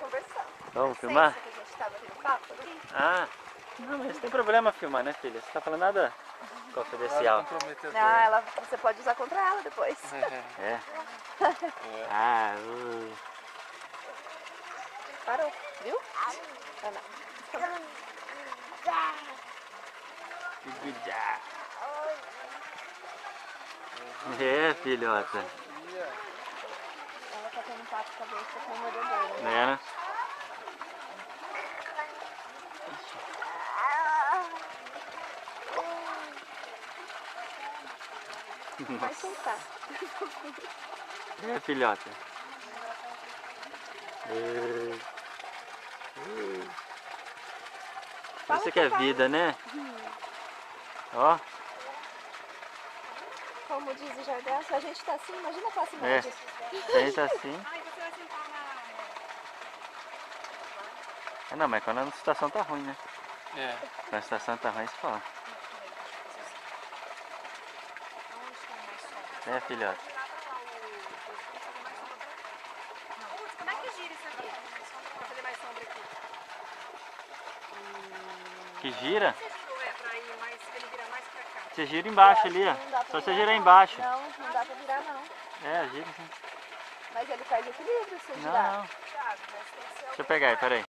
conversando. Vamos filmar? Que a gente tá batendo papo aqui. Ah, não, mas não tem problema filmar, né, filha? Você tá falando nada confidencial. Não, você pode usar contra ela depois. É? Ah, Parou, viu? Ah, não. É, filhota. Ela tá tendo papo com a cabeça com o mordedor, né? Né? Vai soltar. É, filhota. Isso que é vida, né? Ó. Como diz o jargão, se a gente tá assim, imagina a classe É. média. Se a gente tá assim. Ai, você vai sentar na... Ah, não, mas quando a situação tá ruim, né? É. Quando a situação tá ruim, você fala. É, filhota. Como é que gira isso aqui? Pra fazer mais sombra aqui. Que gira? Você girou, pra ir mais, pra ele virar mais pra cá. Você gira embaixo ali, ó. Não dá pra Só você virar, girar não. embaixo. Não, não dá pra virar não. É, gira sim. Mas ele perde equilíbrio se girar. Não. Deixa eu pegar aí, peraí.